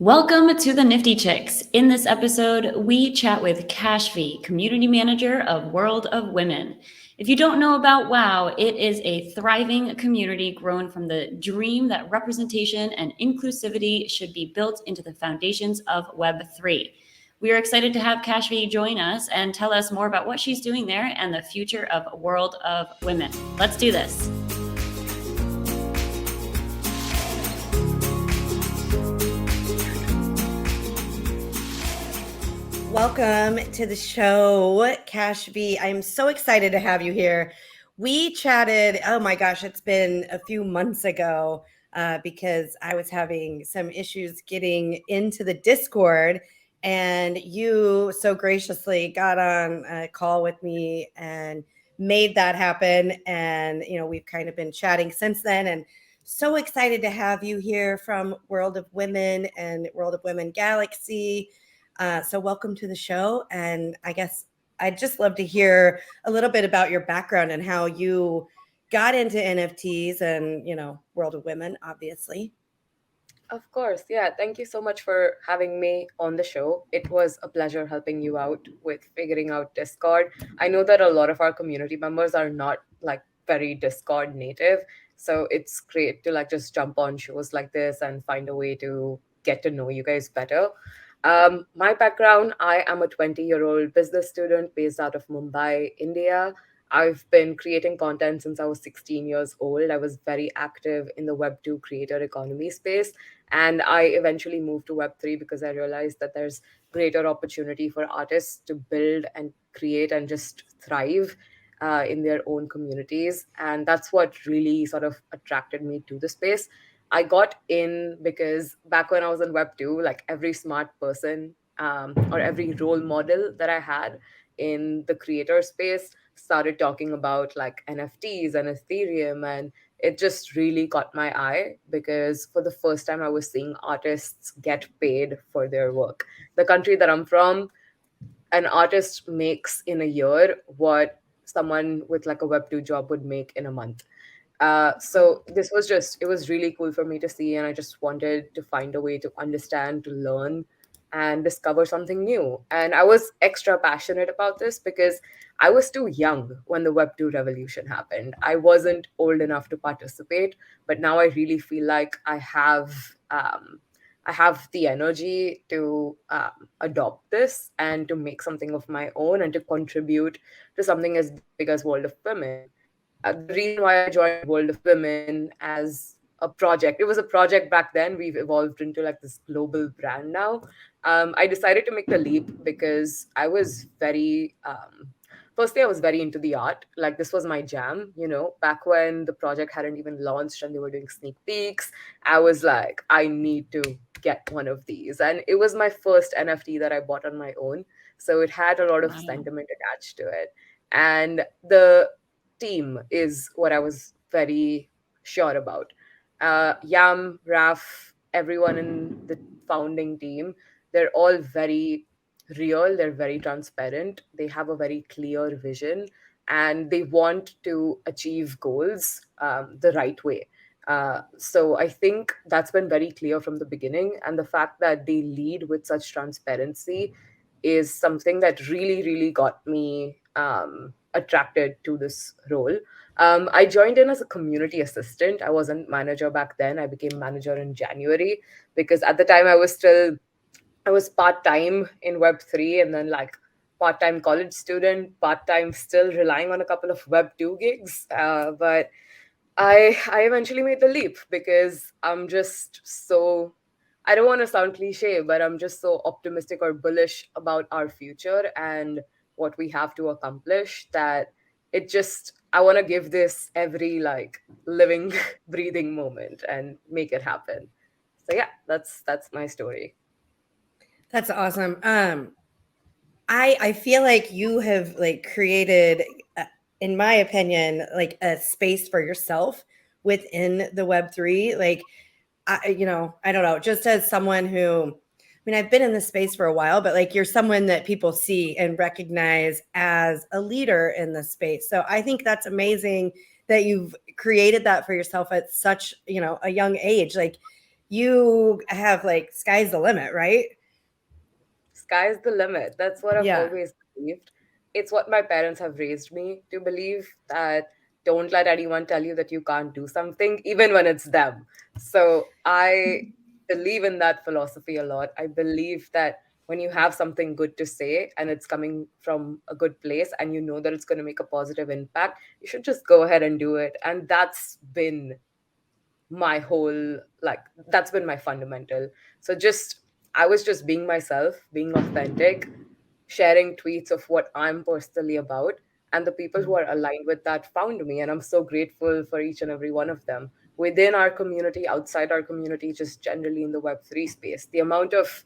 Welcome to the Nifty Chicks. In this episode, we chat with Kashvi, Community Manager of World of Women. If you don't know about WOW, it is a thriving community grown from the dream that representation and inclusivity should be built into the foundations of Web3. We are excited to have Kashvi join us and tell us more about what she's doing there and the future of World of Women. Let's do this. Welcome to the show, Kashvi. I'm so excited to have you here. We chatted, oh my gosh, it's been a few months ago because I was having some issues getting into the Discord, and you so graciously got on a call with me and made that happen. And, we've kind of been chatting since then, and so excited to have you here from World of Women and World of Women Galaxy. So welcome to the show. And I guess I'd just love to hear a little bit about your background and how you got into NFTs and, World of Women, obviously. Of course. Yeah. Thank you so much for having me on the show. It was a pleasure helping you out with figuring out Discord. I know that a lot of our community members are not very Discord native. So it's great to just jump on shows like this and find a way to get to know you guys better. My background, I am a 20-year-old business student based out of Mumbai, India. I've been creating content since I was 16 years old. I was very active in the Web2 creator economy space. And I eventually moved to Web3 because I realized that there's greater opportunity for artists to build and create and just thrive in their own communities. And that's what really sort of attracted me to the space. I got in because back when I was in Web2, every smart person or every role model that I had in the creator space started talking about NFTs and Ethereum. And it just really caught my eye because for the first time, I was seeing artists get paid for their work. The country that I'm from, an artist makes in a year what someone with a Web2 job would make in a month. So it was really cool for me to see, and I just wanted to find a way to understand, to learn, and discover something new. And I was extra passionate about this because I was too young when the Web 2 revolution happened. I wasn't old enough to participate, but now I really feel like I have the energy to adopt this and to make something of my own and to contribute to something as big as World of Women. The reason why I joined World of Women as a project, it was a project back then. We've evolved into this global brand now. I decided to make the leap because I was firstly, I was very into the art. This was my jam, back when the project hadn't even launched and they were doing sneak peeks. I was like, I need to get one of these. And it was my first NFT that I bought on my own. So it had a lot of sentiment attached to it. And the team is what I was very sure about. Yam, Raf, everyone in the founding team, they're all very real, they're very transparent, they have a very clear vision, and they want to achieve goals the right way. So I think that's been very clear from the beginning. And the fact that they lead with such transparency is something that really, really got me attracted to this role. I joined in as a community assistant. I wasn't manager back then. I became manager in January because at the time I was part-time in Web3 and then part-time college student, part-time still relying on a couple of Web2 gigs. But I eventually made the leap because I'm just so, I don't want to sound cliche, but I'm just so optimistic or bullish about our future and what we have to accomplish that I want to give this every living, breathing moment and make it happen. So yeah, that's my story. That's awesome. I feel like you have created, in my opinion, a space for yourself within the Web3. I don't know, just as someone who, I've been in this space for a while, but you're someone that people see and recognize as a leader in the space. So I think that's amazing that you've created that for yourself at such, a young age. you have like sky's the limit, right? Sky's the limit. That's what I've Yeah. always believed. It's what my parents have raised me to believe, that don't let anyone tell you that you can't do something, even when it's them. So I believe in that philosophy a lot. I believe that when you have something good to say and it's coming from a good place and you know that it's going to make a positive impact, you should just go ahead and do it. And that's been my whole, like, that's been my fundamental. So just, I was just being myself, being authentic, sharing tweets of what I'm personally about, and the people who are aligned with that found me, and I'm so grateful for each and every one of them, within our community, outside our community, just generally in the web3 space. The amount of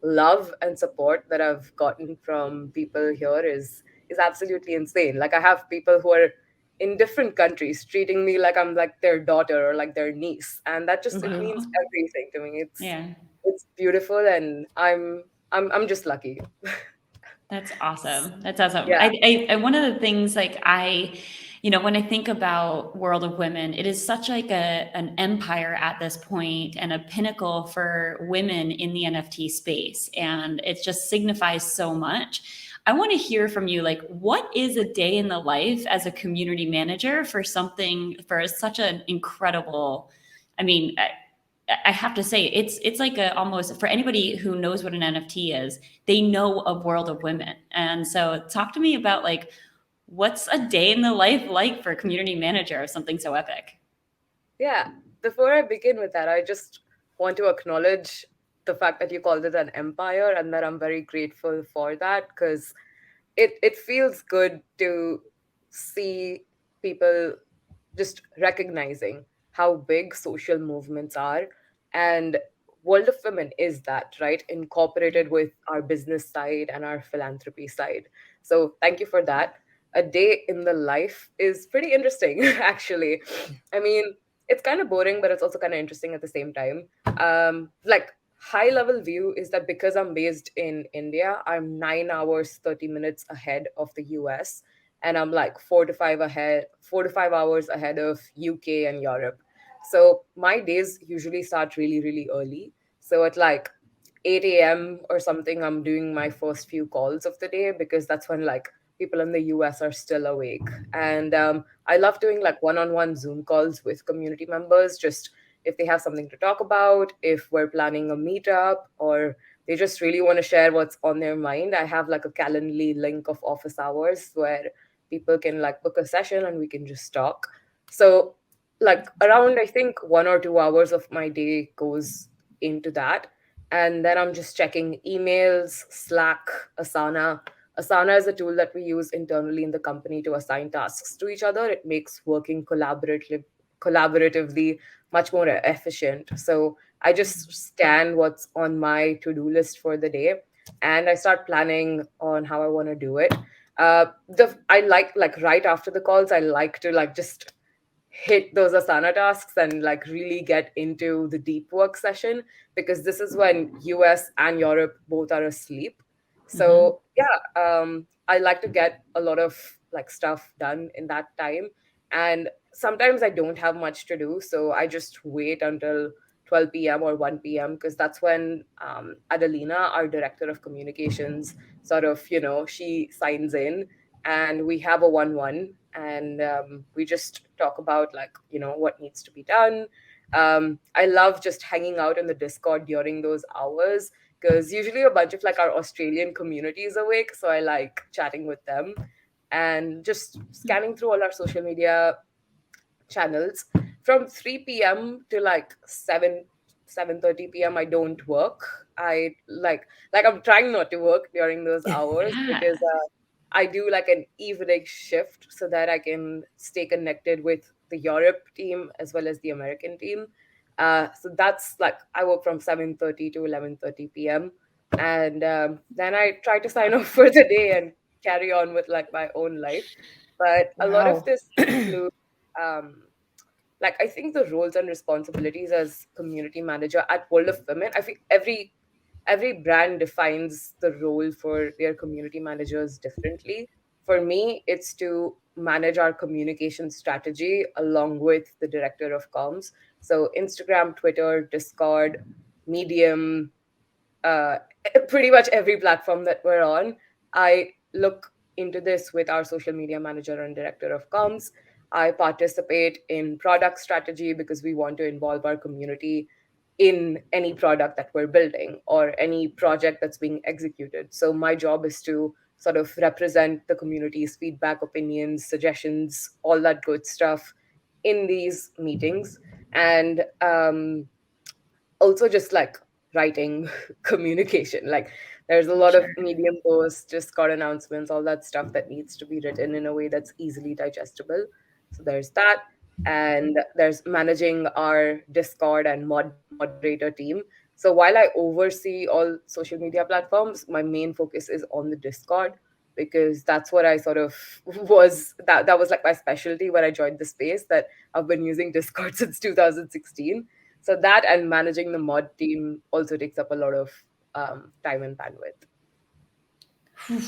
love and support that I've gotten from people here is absolutely insane. Like, I have people who are in different countries treating me like I'm like their daughter or like their niece, and that just, it means Wow. everything to me. Yeah. It's beautiful, and I'm just lucky. That's awesome. That's awesome. Yeah. One of the things like when I think about World of Women, it is such like an empire at this point and a pinnacle for women in the NFT space. And it just signifies so much. I want to hear from you, like, what is a day in the life as a community manager for such an incredible, I mean, I have to say it's like a almost for anybody who knows what an NFT is, they know a World of Women. And so talk to me about like what's a day in the life like for a community manager of something so epic? Yeah. Before I begin with that, I just want to acknowledge the fact that you called it an empire, and that I'm very grateful for that, because it feels good to see people just recognizing how big social movements are. And World of Women is that, right? Incorporated with our business side and our philanthropy side. So thank you for that. A day in the life is pretty interesting, actually. I mean, it's kind of boring, but it's also kind of interesting at the same time. Like, high level view is that because I'm based in India, I'm 9 hours 30 minutes ahead of the US, and I'm like 4 to 5 hours ahead of UK and Europe. So my days usually start really, really early. So at like 8 a.m. or something, I'm doing my first few calls of the day, because that's when like people in the US are still awake. And I love doing like one-on-one Zoom calls with community members, just if they have something to talk about, if we're planning a meetup, or they just really want to share what's on their mind. I have like a Calendly link of office hours where people can like book a session and we can just talk. So like around, I think, 1 or 2 hours of my day goes into that. And then I'm just checking emails, Slack, Asana. Asana is a tool that we use internally in the company to assign tasks to each other. It makes working collaboratively much more efficient. So I just scan what's on my to-do list for the day, and I start planning on how I want to do it. The I like right after the calls, I like to like just hit those Asana tasks and like really get into the deep work session, because this is when US and Europe both are asleep. Mm-hmm. So yeah, I like to get a lot of like stuff done in that time. And sometimes I don't have much to do, so I just wait until 12 p.m. or 1 p.m., because that's when Adelina, our director of communications, sort of, she signs in, and we have a 1-1, and we just talk about like, what needs to be done. I love just hanging out in the Discord during those hours, because usually a bunch of like our Australian community is awake, so I like chatting with them and just scanning through all our social media channels. From 3 p.m. to like 7:30 p.m. I don't work. I like I'm trying not to work during those hours, Yeah. because I do like an evening shift so that I can stay connected with the Europe team as well as the American team. So that's like I work from 7:30 to 11:30 p.m. And then I try to sign off for the day and carry on with like my own life. But a lot of Wow. this includes um, like, I think the roles and responsibilities as community manager at World of Women, I think every brand defines the role for their community managers differently. For me, it's to manage our communication strategy along with the director of comms. So Instagram, Twitter, Discord, Medium, uh, pretty much every platform that we're on. I look into this with our social media manager and director of comms. I participate in product strategy because we want to involve our community in any product that we're building or any project that's being executed. So my job is to sort of represent the community's feedback, opinions, suggestions, all that good stuff in these meetings. And also just like writing communication, like there's a lot of Sure. medium posts, discord announcements, all that stuff that needs to be written in a way that's easily digestible. So there's that. And there's managing our discord and moderator team. So while I oversee all social media platforms, my main focus is on the discord, because that's what I sort of that was like my specialty when I joined the space, that I've been using discord since 2016. So that and managing the mod team also takes up a lot of time and bandwidth.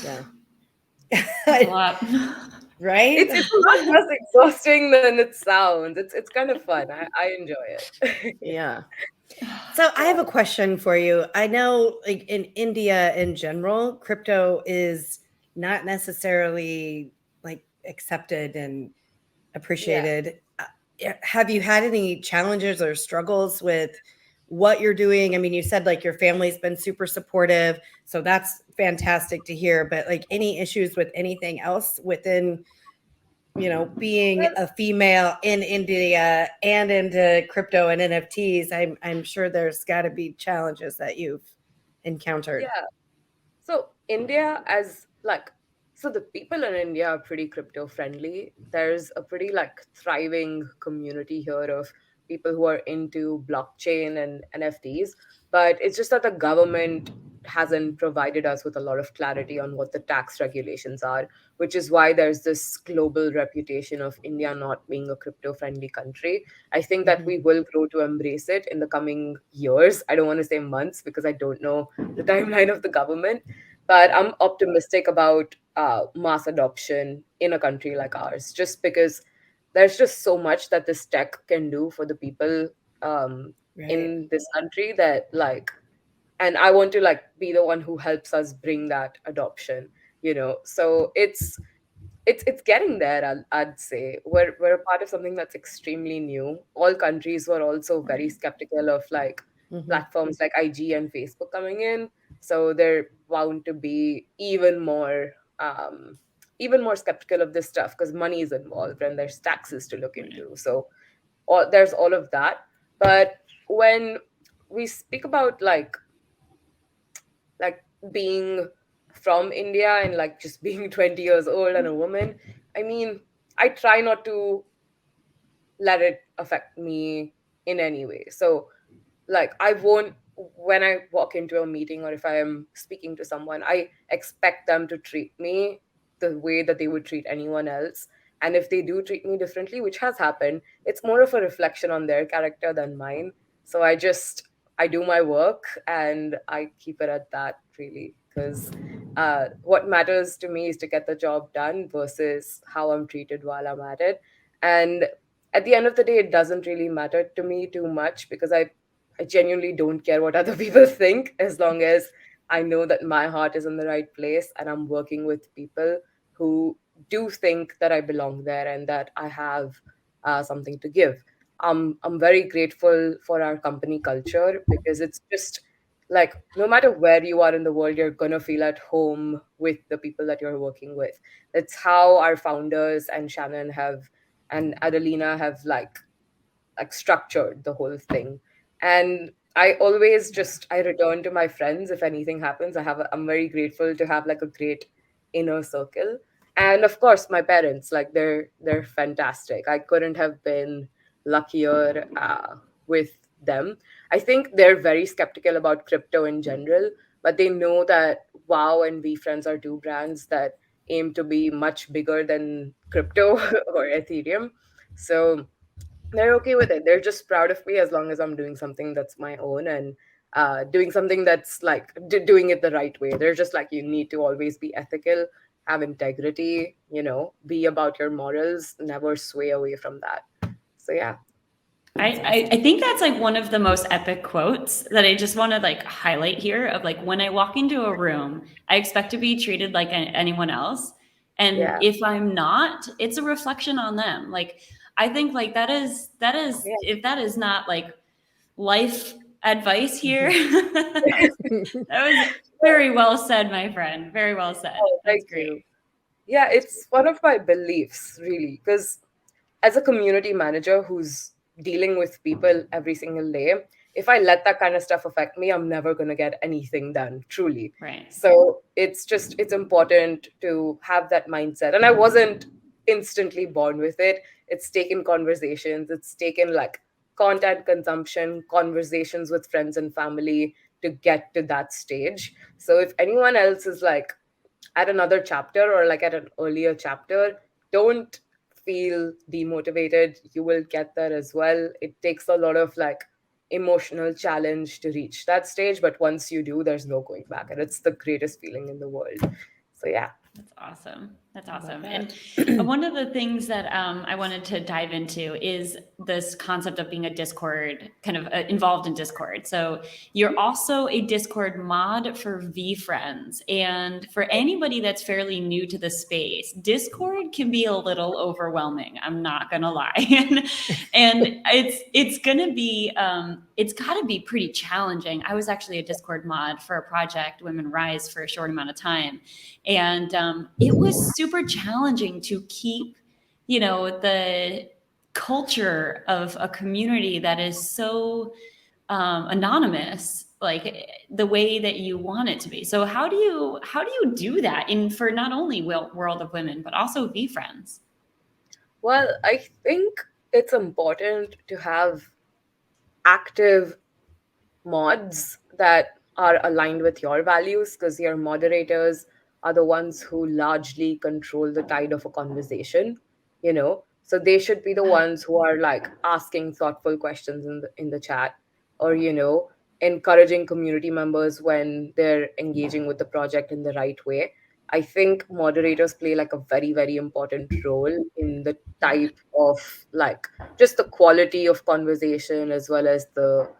Yeah. That's a lot. Right? It's a lot less exhausting than it sounds. It's kind of fun. I enjoy it. Yeah. So I have a question for you. I know like in India in general, crypto is not necessarily like accepted and Yeah. appreciated. Have you had any challenges or struggles with what you're doing? I mean, you said like your family's been super supportive, so that's fantastic to hear, but like any issues with anything else within, being Well, a female in India and into crypto and NFTs? I'm sure there's got to be challenges that you've encountered. yeah. So India as like so the people in India are pretty crypto friendly. There's a pretty like thriving community here of people who are into blockchain and NFTs, but it's just that the government hasn't provided us with a lot of clarity on what the tax regulations are, which is why there's this global reputation of India not being a crypto friendly country. I think that Mhm. we will grow to embrace it in the coming years. I don't want to say months because I don't know the timeline of the government, but I'm optimistic about mass adoption in a country like ours, just because there's just so much that this tech can do for the people um, Right. in this country that like, and I want to like be the one who helps us bring that adoption. So it's getting there. I'd say we're a part of something that's extremely new. All countries were also very skeptical of like Mhm. platforms like IG and Facebook coming in, so they're bound to be even more skeptical of this stuff because money is involved and there's taxes to look Right. into. So there's all of that. But when we speak about like being from India and like just being 20 years old and a woman, I mean, I try not to let it affect me in any way. So like I won't, when I walk into a meeting or if I am speaking to someone, I expect them to treat me the way that they would treat anyone else. And if they do treat me differently, which has happened, it's more of a reflection on their character than mine. So I do my work and I keep it at that, really, because what matters to me is to get the job done versus how I'm treated while I'm at it. And at the end of the day, it doesn't really matter to me too much because I genuinely don't care what other people think, as long as I know that my heart is in the right place and I'm working with people who do think that I belong there and that I have something to give. I'm very grateful for our company culture because it's just like no matter where you are in the world, you're gonna feel at home with the people that you're working with. It's how our founders and Shannon have and Adelina have like structured the whole thing. And I always just I return to my friends if anything happens. I'm very grateful to have like a great inner circle. And of course my parents, like they're fantastic. I couldn't have been luckier with them. I think they're very skeptical about crypto in general, but they know that Wow and VFriends are two brands that aim to be much bigger than crypto or Ethereum. So they're okay with it. They're just proud of me as long as I'm doing something that's my own and doing something that's like doing it the right way. They're just like, you need to always be ethical. have integrity, be about your morals, never sway away from that. So yeah. I think that's like one of the most epic quotes that I just want to like highlight here of like, when I walk into a room, I expect to be treated like anyone else. And Yeah. if I'm not, it's a reflection on them. Like, I think like that is, Yeah. if that is not like life advice here, that was very well said, my friend. Very well said. Oh, That's thank great. you. Yeah, it's one of my beliefs, really, because as a community manager who's dealing with people every single day, if I let that kind of stuff affect me, I'm never going to get anything done, truly. Right. So it's important to have that mindset. And I wasn't instantly born with it. It's taken conversations, it's taken like content consumption, conversations with friends and family to get to that stage. So if anyone else is like at another chapter or like at an earlier chapter, don't feel demotivated. You will get there as well. It takes a lot of like emotional challenge to reach that stage, but once you do, there's no going back, and it's the greatest feeling in the world. So yeah. That's awesome. That's I love awesome. that. And one of the things that I wanted to dive into is this concept of being a Discord, kind of involved in Discord. So you're also a Discord mod for VFriends. And for anybody that's fairly new to the space, Discord can be a little overwhelming. I'm not gonna lie. And it's gonna be it's got to be pretty challenging. I was actually a Discord mod for a project, Women Rise, for a short amount of time. And it was super challenging to keep, the culture of a community that is so anonymous, like the way that you want it to be. So how do you do that in for not only World of Women but also VFriends? Well, I think it's important to have active mods that are aligned with your values, because your moderators are the ones who largely control the tide of a conversation. So they should be the ones who are like asking thoughtful questions in the chat, or encouraging community members when they're engaging with the project in the right way. I think moderators play like a very, very important role in the type of like just the quality of conversation, as well as the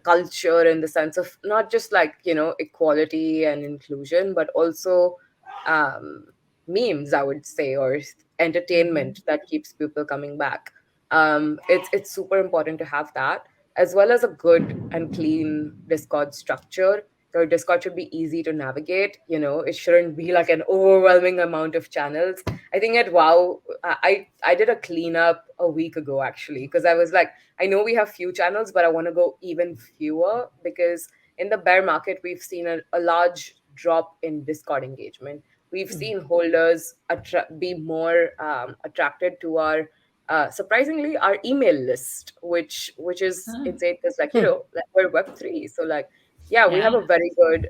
culture, in the sense of not just like equality and inclusion, but also um, memes, I would say, or entertainment that keeps people coming back. It's super important to have that, as well as a good and clean Discord structure. Your Discord should be easy to navigate. It shouldn't be like an overwhelming amount of channels. I think at WoW, I did a cleanup a week ago, actually, because I was like, I know we have few channels, but I want to go even fewer, because in the bear market, we've seen a large drop in Discord engagement. We've seen holders be more attracted to our surprisingly our email list, which is Oh, insane, because like we're Web3, so like yeah, we have yeah. a very good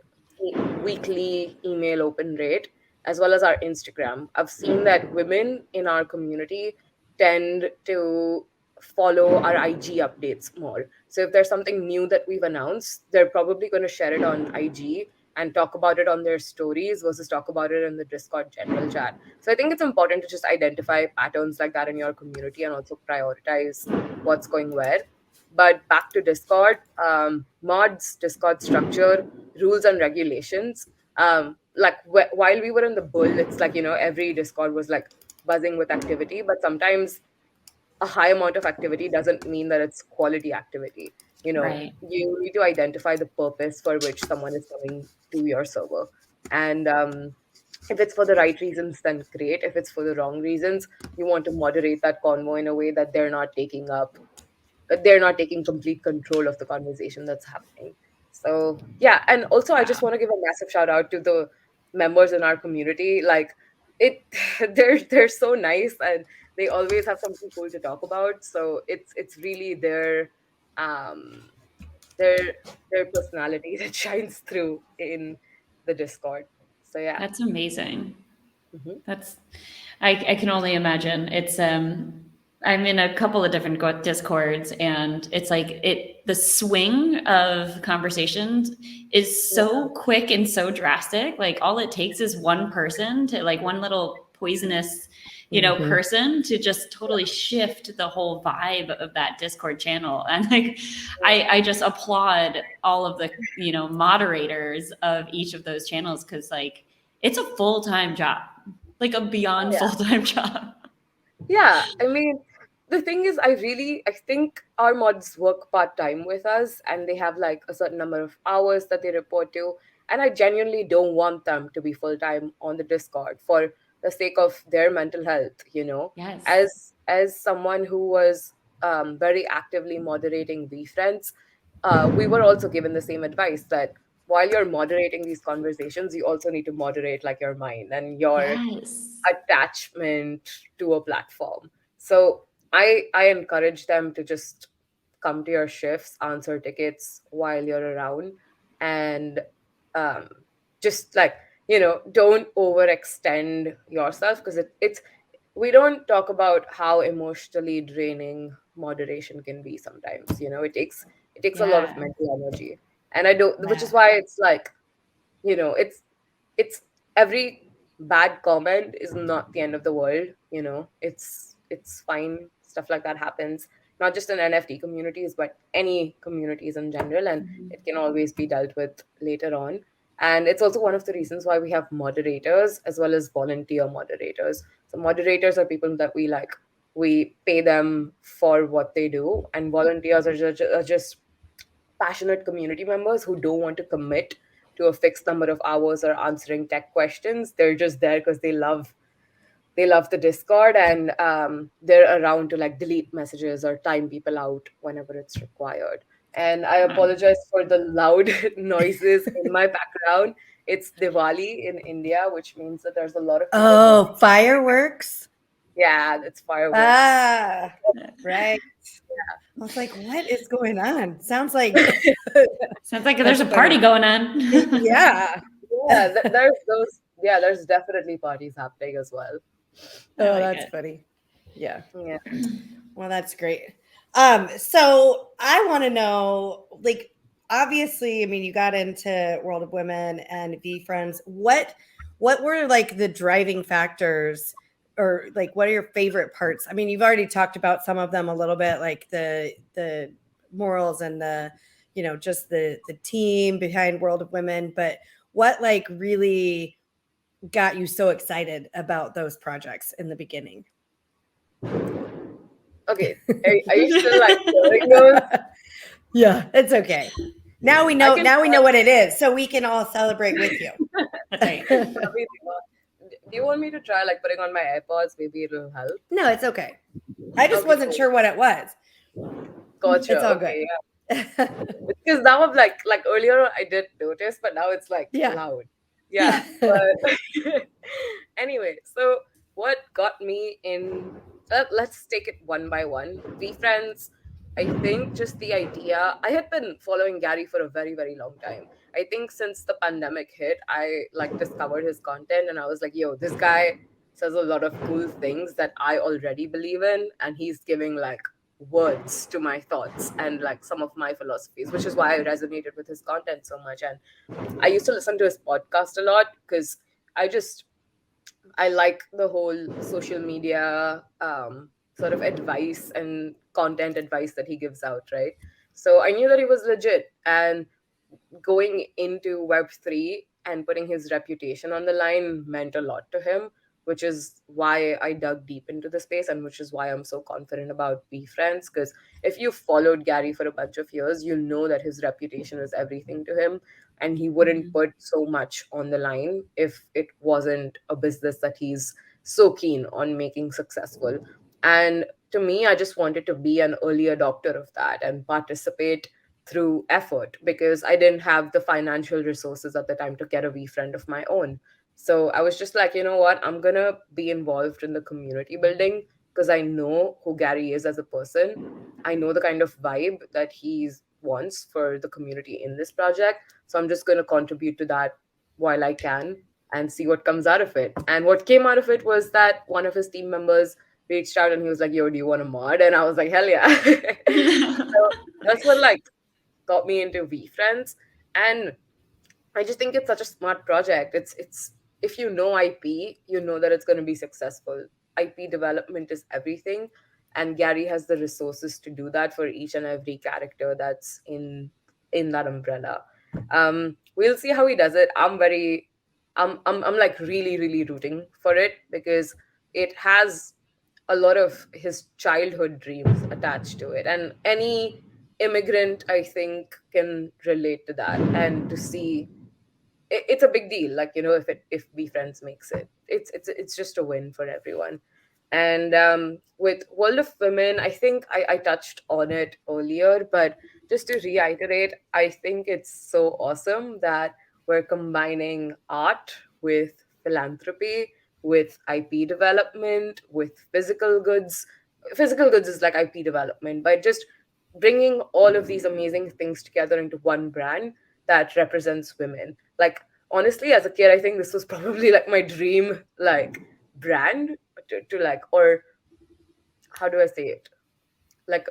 weekly email open rate, as well as our Instagram. I've seen that women in our community tend to follow our IG updates more. So if there's something new that we've announced, they're probably going to share it on IG and talk about it on their stories versus talk about it in the Discord general chat. So I think it's important to just identify patterns like that in your community and also prioritize what's going where. But back to Discord, mods, Discord structure, rules and regulations. Like while we were in the bull, it's like, every Discord was like buzzing with activity, but sometimes a high amount of activity doesn't mean that it's quality activity. Right. You need to identify the purpose for which someone is coming to your server. And if it's for the right reasons, then great. If it's for the wrong reasons, you want to moderate that convo in a way that they're not taking complete control of the conversation that's happening. So yeah, and also I just Wow. want to give a massive shout out to the members in our community. Like it, they're so nice, and they always have something cool to talk about. So it's really um their their personality that shines through in the Discord. So yeah. That's amazing. Mhm. That's I can only imagine. It's I'm in a couple of different discords, and it's like the swing of conversations is so quick and so drastic. Like all it takes is one person to like one little poisonous, person to just totally shift the whole vibe of that Discord channel. And like I just applaud all of the, moderators of each of those channels, because like it's a full-time job, like a beyond full-time job. Yeah, I mean, the thing is, I think our mods work part time with us and they have like a certain number of hours that they report to. And I genuinely don't want them to be full time on the Discord for the sake of their mental health, Yes. As someone who was very actively moderating VFriends, we were also given the same advice that while you're moderating these conversations, you also need to moderate like your mind and your Yes. attachment to a platform. So I encourage them to just come to your shifts, answer tickets while you're around, and um, just like don't overextend yourself, because it's we don't talk about how emotionally draining moderation can be sometimes. It takes a lot of Yeah. mental energy, and I don't, which is Yeah. why it's like it's every bad comment is not the end of the world. It's fine, stuff like that happens, not just in NFT communities but any communities in general, and it can always be dealt with later on. And it's also one of the reasons why we have moderators as well as volunteer moderators. So moderators are people that we pay them for what they do, and volunteers are just passionate community members who don't want to commit to a fixed number of hours or answering tech questions. They're just there because they love the Discord, and they're around to like delete messages or time people out whenever it's required. And I apologize for the loud noises in my background. It's Diwali in India, which means that there's a lot of people Oh, burning. fireworks. Yeah, it's fireworks. Ah, right. I was like, what is going on? Sounds like Sounds like there's a That's party funny. going on. Yeah. Yeah, there's those. Yeah, there's definitely parties happening as well. I Oh, like that's it. funny. Yeah. Yeah. Well, that's great. So I want to know, like, obviously, I mean, you got into World of Women and VFriends. What were like the driving factors, or like what are your favorite parts? I mean, you've already talked about some of them a little bit, like the morals and the, just the team behind World of Women, but what like really got you so excited about those projects in the beginning? Okay. Are you still like hearing those? Yeah, it's okay. Now we I know. can Now we know try. what it is, so we can all celebrate with you. That's right. Do you want me to try like putting on my AirPods? Maybe it'll help. No, it's okay. I just Okay, wasn't cool. sure what it was. Gotcha. It's all good. Okay, yeah. Because now I'm like earlier I did notice, but now it's like Yeah. loud. Yeah. But anyway, so what got me in? Let's take it one by one. VFriends. I think just the idea. I had been following Gary for a very very long time. I think since the pandemic hit, I like discovered his content, and I was like, yo, this guy says a lot of cool things that I already believe in, and he's giving like words to my thoughts and like some of my philosophies, which is why I resonated with his content so much. And I used to listen to his podcast a lot because I just I like the whole social media sort of advice and content advice that he gives out, right? So I knew that he was legit, and going into Web3 and putting his reputation on the line meant a lot to him, which is why I dug deep into the space, and which is why I'm so confident about VFriends. Because if you followed Gary for a bunch of years, you know that his reputation is everything to him, and he wouldn't put so much on the line if it wasn't a business that he's so keen on making successful. And to me, I just wanted to be an early adopter of that and participate through effort, because I didn't have the financial resources at the time to get a VFriend of my own. So I was just like, you know what, I'm gonna be involved in the community building because I know who Gary is as a person. I know the kind of vibe that he wants for the community in this project. So I'm just gonna contribute to that while I can and see what comes out of it. And what came out of it was that one of his team members reached out and he was like, "Yo, do you want a mod?" And I was like, "Hell yeah!" So that's what like got me into VFriends, and I just think it's such a smart project. It's if you know IP, you know that it's going to be successful. IP development is everything, and Gary has the resources to do that for each and every character that's in that umbrella. We'll see how he does it. I'm like really rooting for it because it has a lot of his childhood dreams attached to it, and any immigrant I think can relate to that, and to see it's a big deal. Like, if Be Friends makes it, it's just a win for everyone. And with World of Women, I think I touched on it earlier, but just to reiterate, I think it's so awesome that we're combining art with philanthropy, with IP development, with physical goods. Physical goods is like IP development, but just bringing all of these amazing things together into one brand that represents women. Like, honestly, as a kid, I think this was probably like my dream, like, brand to like, or how do I say it, like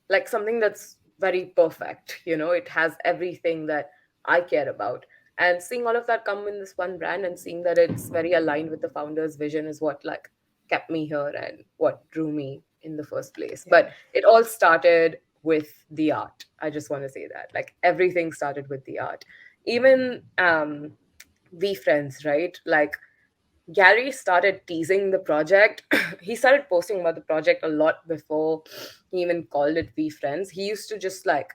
like something that's very perfect. It has everything that I care about, and seeing all of that come in this one brand and seeing that it's very aligned with the founder's vision is what like kept me here and what drew me in the first place. Yeah. But it all started with the art. I just want to say that, like, everything started with the art. Even we friends, right? Like, Gary started teasing the project. He started posting about the project a lot before he even called it We Friends. He used to just like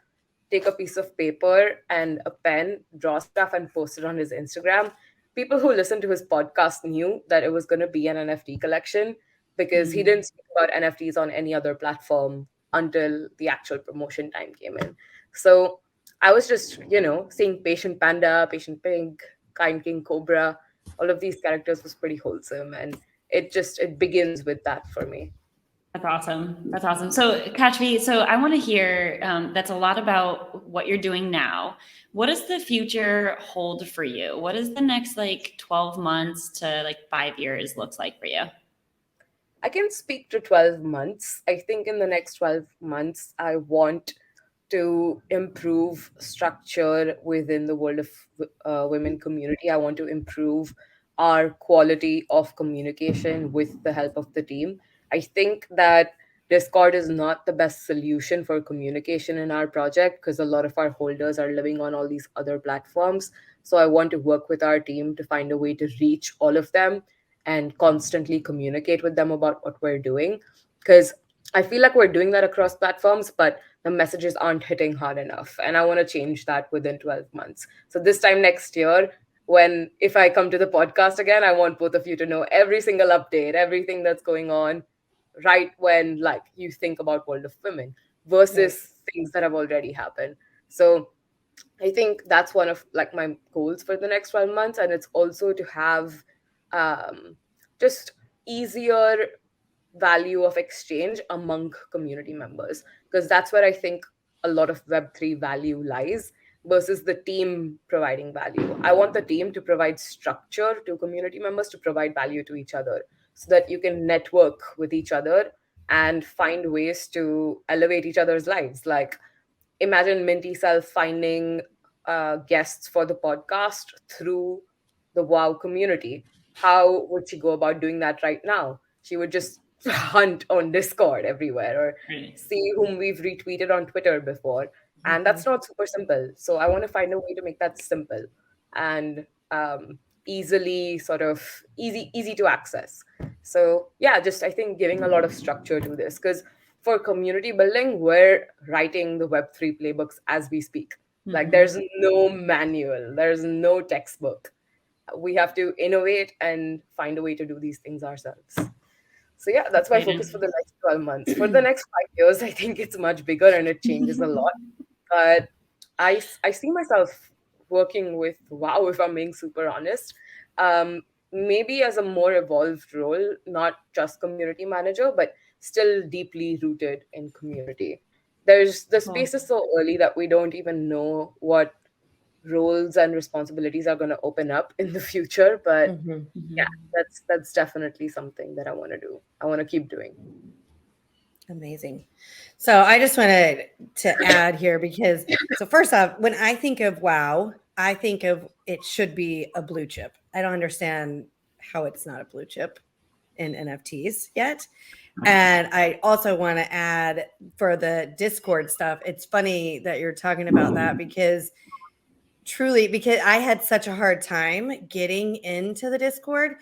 take a piece of paper and a pen, draw stuff, and post it on his Instagram. People who listened to his podcast knew that it was going to be an NFT collection because he didn't speak about NFTs on any other platform until the actual promotion time came in. So I was just, seeing Patient Panda, Patient Pig, Kind King Cobra, all of these characters was pretty wholesome, and it begins with that for me. That's awesome. That's awesome. So, Kashvi, so I want to hear that's a lot about what you're doing now. What does the future hold for you? What does the next like 12 months to like 5 years looks like for you? I can speak to 12 months. I think in the next 12 months I want to improve structure within the world of women community. I want to improve our quality of communication with the help of the team. I think that Discord is not the best solution for communication in our project because a lot of our holders are living on all these other platforms. So I want to work with our team to find a way to reach all of them and constantly communicate with them about what we're doing. Because I feel like we're doing that across platforms, but the messages aren't hitting hard enough. And I want to change that within 12 months. So this time next year, when if I come to the podcast again, I want both of you to know every single update, everything that's going on right when like you think about World of Women Right. versus things that have already happened. So I think that's one of like my goals for the next 12 months. And it's also to have um, just easier value of exchange among community members, because that's where I think a lot of Web3 value lies versus the team providing value. I want the team to provide structure to community members to provide value to each other so that you can network with each other and find ways to elevate each other's lives. Like, imagine Minty Self finding guests for the podcast through the WoW community. How would she go about doing that right now? She would just hunt on Discord everywhere or Right. see whom we've retweeted on Twitter before. And Mhm. that's not super simple. So I want to find a way to make that simple and easily sort of easy to access. So yeah, just I think giving a lot of structure to this, because for community building, we're writing the Web3 playbooks as we speak. Like, there's no manual, there's no textbook. We have to innovate and find a way to do these things ourselves. So yeah, that's my focus for Excited. the next 12 months. For the next 5 years, I think it's much bigger and it changes a lot. But I see myself working with WoW, if I'm being super honest. Maybe as a more evolved role, not just community manager, but still deeply rooted in community. The Cool. space is so early that we don't even know what roles and responsibilities are going to open up in the future. But Mhm. yeah, that's definitely something that I want to do. I want to keep doing. Amazing. So I just wanted to add here because, so first off, when I think of WoW, I think of it should be a blue chip. I don't understand how it's not a blue chip in NFTs yet. And I also want to add for the Discord stuff, it's funny that you're talking about that because truly, because I had such a hard time getting into the Discord.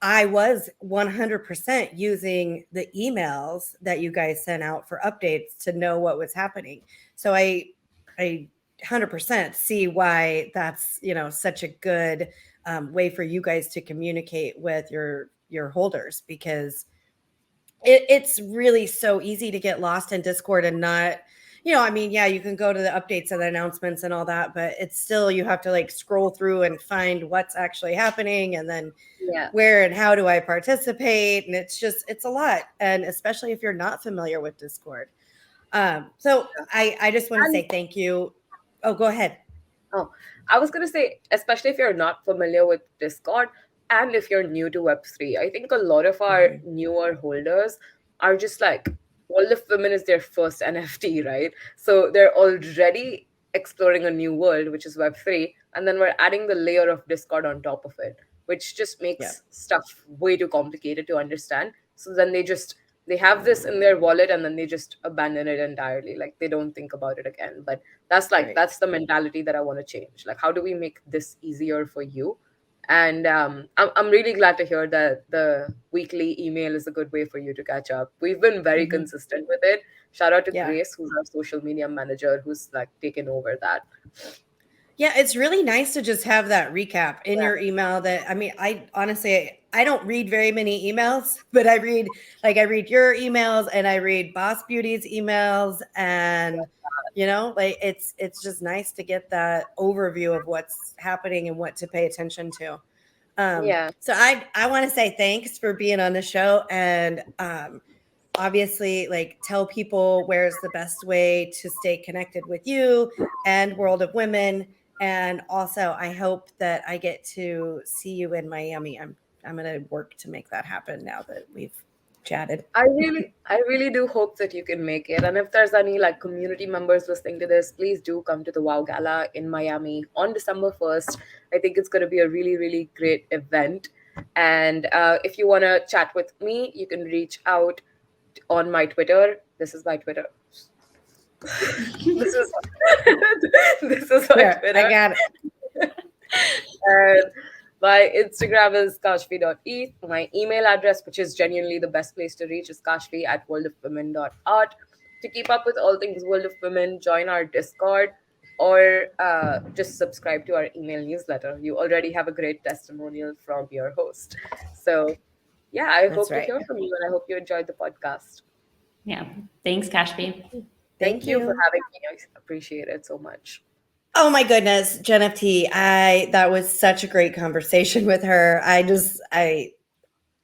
I was 100% using the emails that you guys sent out for updates to know what was happening. So I 100% see why that's, such a good way for you guys to communicate with your holders, because it's really so easy to get lost in Discord and not, yeah, you can go to the updates and the announcements and all that, but it's still, you have to like scroll through and find what's actually happening and then where and how do I participate? And it's a lot. And especially if you're not familiar with Discord. So I just want to say thank you. Oh, go ahead. Oh, I was going to say, especially if you're not familiar with Discord and if you're new to Web3, I think a lot of our newer holders are just like, World of Women is their first NFT, right? So they're already exploring a new world, which is Web3. And then we're adding the layer of Discord on top of it, which just makes stuff way too complicated to understand. So then they have this in their wallet and then they just abandon it entirely. Like they don't think about it again. But that's the mentality that I want to change. Like, how do we make this easier for you? And I'm really glad to hear that the weekly email is a good way for you to catch up. We've been very consistent with it. Shout out to Grace, who's our social media manager, who's like taken over that. Yeah, it's really nice to just have that recap in your email. That, I mean, I honestly, I don't read very many emails, but I read your emails and I read Boss Beauty's emails, and like it's just nice to get that overview of what's happening and what to pay attention to. So I want to say thanks for being on the show, and obviously, like, tell people where's the best way to stay connected with you and World of Women. And also, I hope that I get to see you in Miami. I'm going to work to make that happen now that we've chatted. I really do hope that you can make it. And if there's any like community members listening to this, please do come to the WoW Gala in Miami on December 1st. I think it's going to be a really, really great event. And if you want to chat with me, you can reach out on my Twitter. This is my Twitter. this is my Twitter. I got it. And my Instagram is kashvi.eth. My email address, which is genuinely the best place to reach, is kashvi@worldofwomen.art. To keep up with all things World of Women, join our Discord or just subscribe to our email newsletter. You already have a great testimonial from your host. So yeah, I hope to hear from you, and I hope you enjoyed the podcast. Yeah. Thanks, Kashvi. Thank you for having me. I appreciate it so much. Oh my goodness, NiFTy. That was such a great conversation with her.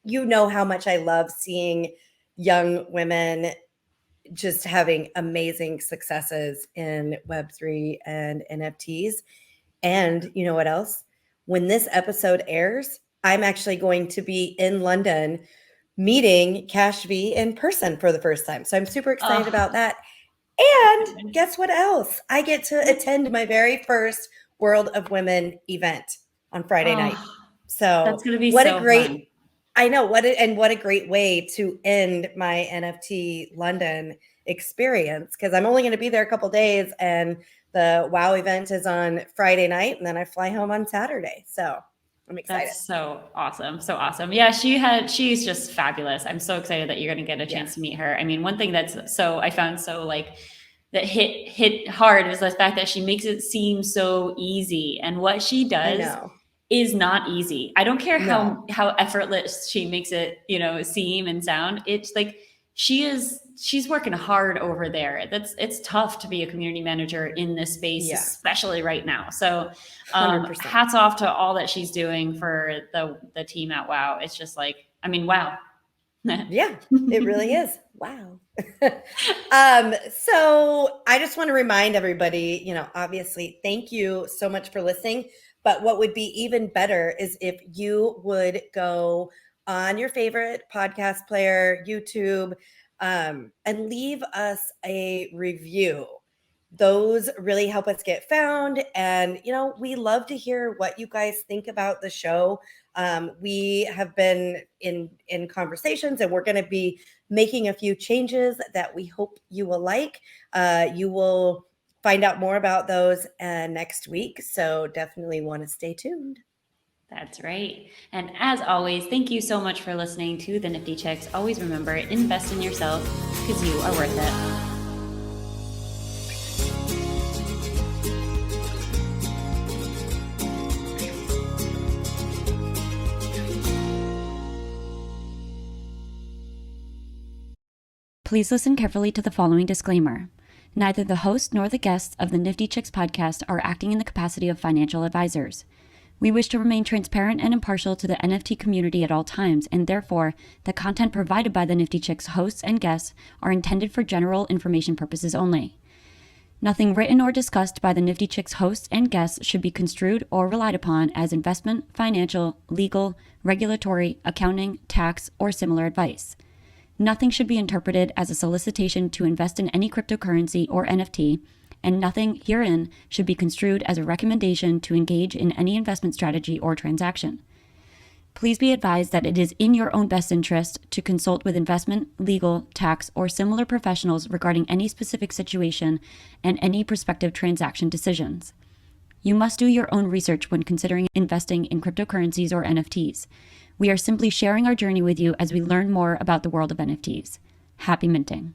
You know how much I love seeing young women just having amazing successes in Web3 and NFTs. And you know what else? When this episode airs, I'm actually going to be in London meeting Kashvi in person for the first time. So I'm super excited about that. And guess what else? I get to attend my very first World of Women event on Friday night. So that's going to be so fun. I know what a great way to end my NFT London experience, because I'm only going to be there a couple days, and the WoW event is on Friday night, and then I fly home on Saturday. So I'm excited. That's so awesome. So awesome. Yeah, she's just fabulous. I'm so excited that you're going to get a chance to meet her. I mean, one thing I found so like that hit hard is the fact that she makes it seem so easy, and what she does is not easy. I don't care how effortless she makes it, seem and sound. It's like she's working hard over there. It's tough to be a community manager in this space, especially right now. So hats off to all that she's doing for the team at WoW. It's just like, I mean, wow. Yeah, it really is. Wow. So I just want to remind everybody, obviously, thank you so much for listening. But what would be even better is if you would go on your favorite podcast player, YouTube, and leave us a review. Those really help us get found. And, we love to hear what you guys think about the show. We have been in conversations, and we're going to be making a few changes that we hope you will like. You will find out more about those next week. So definitely want to stay tuned. That's right. And as always, thank you so much for listening to the NiFTy Chicks. Always remember, invest in yourself because you are worth it. Please listen carefully to the following disclaimer. Neither the host nor the guests of the NiFTy Chicks podcast are acting in the capacity of financial advisors. We wish to remain transparent and impartial to the NFT community at all times, and therefore, the content provided by the NiFTy Chicks hosts and guests are intended for general information purposes only. Nothing written or discussed by the NiFTy Chicks hosts and guests should be construed or relied upon as investment, financial, legal, regulatory, accounting, tax, or similar advice. Nothing should be interpreted as a solicitation to invest in any cryptocurrency or NFT, and nothing herein should be construed as a recommendation to engage in any investment strategy or transaction. Please be advised that it is in your own best interest to consult with investment, legal, tax, or similar professionals regarding any specific situation and any prospective transaction decisions. You must do your own research when considering investing in cryptocurrencies or NFTs. We are simply sharing our journey with you as we learn more about the world of NFTs. Happy minting.